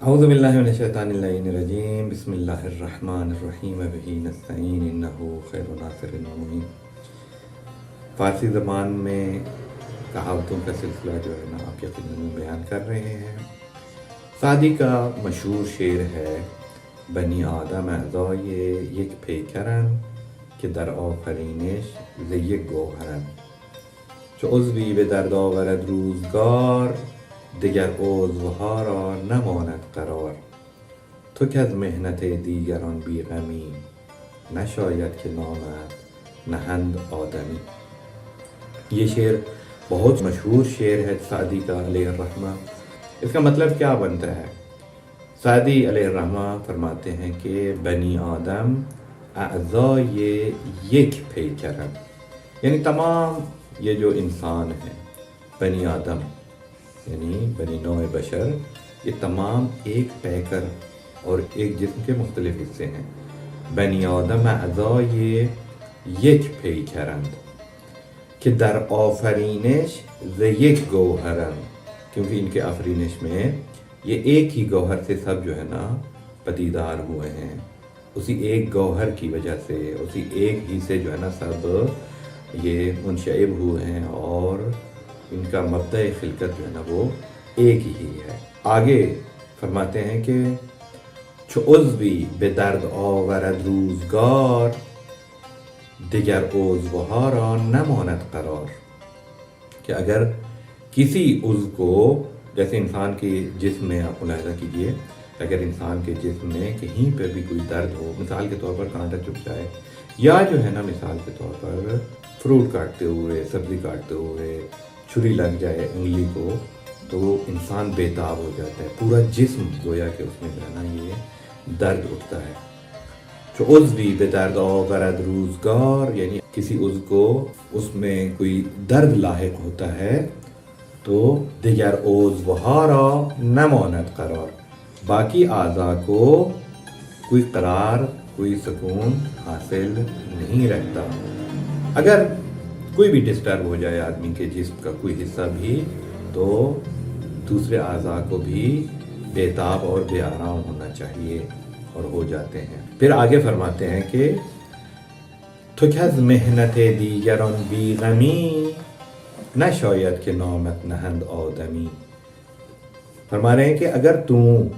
اعوذ باللہ من الشیطان اللعین الرجیم، بسم اللہ الرحمن الرحیم، وبہ نستعین انہ خیر ناصر و معین۔ فارسی زبان میں کہاوتوں کا سلسلہ جو ہے نا آپ کے خدمت میں بیان کر رہے ہیں۔ سعدی کا مشہور شعر ہے بنی آدم اعضای یک پیکرن که در آفرینش ز یک گوهرن، چو عضوی به درد آورد روزگار دگر عضوها را نماند قرار، تو که از محنت دیگران بی غمی نشاید که نامد نهند آدمی۔ یہ شعر بہت مشہور شعر ہے سعدی کا علیہ الرحمہ۔ اس کا مطلب کیا بنتا ہے؟ سعدی علیہ الرحمہ فرماتے ہیں کہ بنی آدم اعضای یک پیکرن، یعنی تمام یہ جو انسان ہیں، بنی آدم یعنی بنی نوع بشر، یہ تمام ایک پیکر اور ایک جسم کے مختلف حصے ہیں۔ بنی آدم اعضای یک پیکرند کہ در آفرینش ز یک گوهرند، کیونکہ ان کے آفرینش میں یہ ایک ہی گوہر سے سب جو ہے نا پدیدار ہوئے ہیں، اسی ایک گوہر کی وجہ سے، اسی ایک ہی سے جو ہے نا سب یہ منشعب ہوئے ہیں، اور ان کا مبدأ خلقت جو ہے نا وہ ایک ہی ہے۔ آگے فرماتے ہیں کہ چو عضوی به درد آورد روزگار دیگر عضوها را نماند قرار، کہ اگر کسی عضو کو، جیسے انسان کے جسم میں آپ ملاحظہ کیجئے، اگر انسان کے جسم میں کہیں پہ بھی کوئی درد ہو، مثال کے طور پر کانٹا چبھ جائے، یا جو ہے نا مثال کے طور پر فروٹ کاٹتے ہوئے، سبزی کاٹتے ہوئے چھری لگ جائے انگلی کو، تو انسان بےتاب ہو جاتا ہے، پورا جسم گویا کہ اس میں جو ہے نا یہ درد اٹھتا ہے۔ جو عضوی به درد آورد روزگار، یعنی کسی عضو کو اس میں کوئی درد لاحق ہوتا ہے تو دیگر عضوها را نماند قرار، باقی اعضاء کو کوئی قرار، کوئی سکون حاصل نہیں رہتا۔ اگر کوئی بھی ڈسٹرب ہو جائے آدمی کے جسم کا کوئی حصہ بھی، تو دوسرے اعضاء کو بھی بےتاب اور بے آرام ہونا چاہیے، اور ہو جاتے ہیں۔ پھر آگے فرماتے ہیں کہ تو که از محنت دیگران بی غمی نشاید که نامت نهند آدمی۔ فرما رہے ہیں کہ اگر تم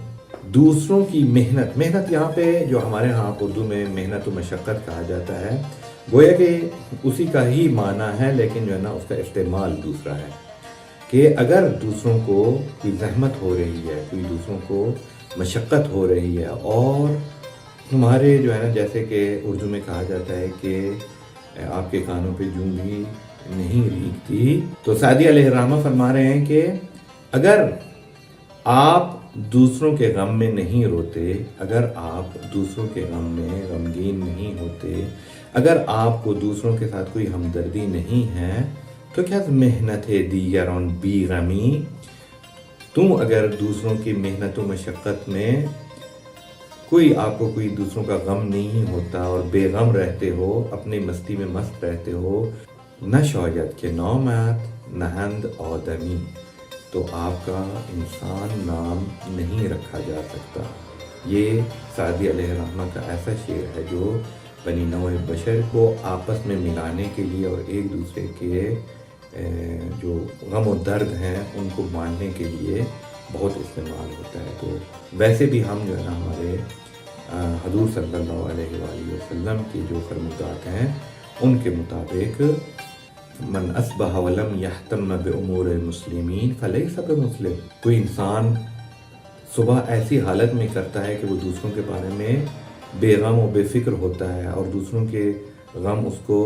دوسروں کی محنت یہاں پہ جو ہمارے ہاں اردو میں محنت و مشقت کہا جاتا ہے، گویا کہ اسی کا ہی معنی ہے، لیکن جو ہے نا اس کا استعمال دوسرا ہے، کہ اگر دوسروں کو کوئی زحمت ہو رہی ہے، کوئی دوسروں کو مشقت ہو رہی ہے، اور تمہارے جو ہے نا جیسے کہ اردو میں کہا جاتا ہے کہ آپ کے کانوں پہ جوں بھی نہیں ریگتی، تو سعدی علیہ الرحمہ فرما رہے ہیں کہ اگر آپ دوسروں کے غم میں نہیں روتے، اگر آپ دوسروں کے غم میں غمگین نہیں ہوتے، اگر آپ کو دوسروں کے ساتھ کوئی ہمدردی نہیں ہے، تو کیا محنت دیگران بی غمی، تم اگر دوسروں کی محنت و مشقت میں آپ کو کوئی دوسروں کا غم نہیں ہوتا اور بے غم رہتے ہو، اپنی مستی میں مست رہتے ہو، نہ شاید کہ نامت نہند آدمی، تو آپ کا انسان نام نہیں رکھا جا سکتا۔ یہ سعدی علیہ الرحمہ کا ایسا شعر ہے جو بنی نوع بشر کو آپس میں ملانے کے لیے اور ایک دوسرے کے جو غم و درد ہیں ان کو بانٹنے کے لیے بہت استعمال ہوتا ہے۔ تو ویسے بھی ہم جو ہے نا ہمارے حضور صلی اللہ علیہ وآلہ وسلم کی جو فرمودات ہیں ان کے مطابق من اصبح ولم یہتم بامور المسلمین فلیس بمسلم، کوئی انسان صبح ایسی حالت میں کرتا ہے کہ وہ دوسروں کے بارے میں بے غم و بے فکر ہوتا ہے، اور دوسروں کے غم اس کو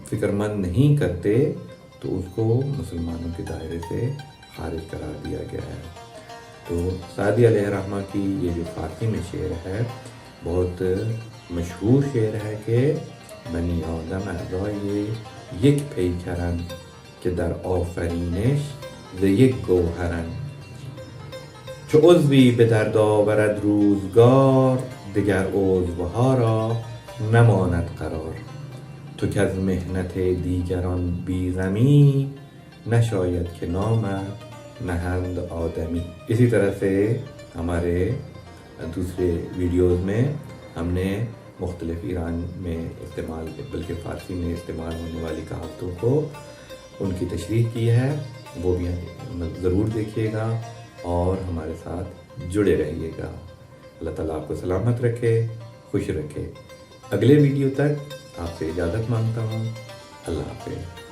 فکر مند نہیں کرتے، تو اس کو مسلمانوں کے دائرے سے خارج قرار دیا گیا ہے۔ تو سعدی علیہ الرحمہ کی یہ جو فارسی میں شعر ہے بہت مشہور شعر ہے کہ بنی آدم اعضای یک پیکرن که در آفرینش ز یک گوهرن، چو عضوی به درد آورد روزگار دیگر عضوها را نماند قرار، تو که از محنت دیگران بی غمی نشاید که نامد نہند آدمی۔ اسی طرح سے ہمارے دوسرے ویڈیوز میں ہم نے مختلف ایران میں استعمال بلکہ فارسی میں استعمال ہونے والی کہاوتوں کو ان کی تشریح کی ہے، وہ بھی ضرور دیکھیے گا اور ہمارے ساتھ جڑے رہیے گا۔ اللہ تعالیٰ آپ کو سلامت رکھے، خوش رکھے۔ اگلے ویڈیو تک آپ سے اجازت مانگتا ہوں۔ اللہ حافظ۔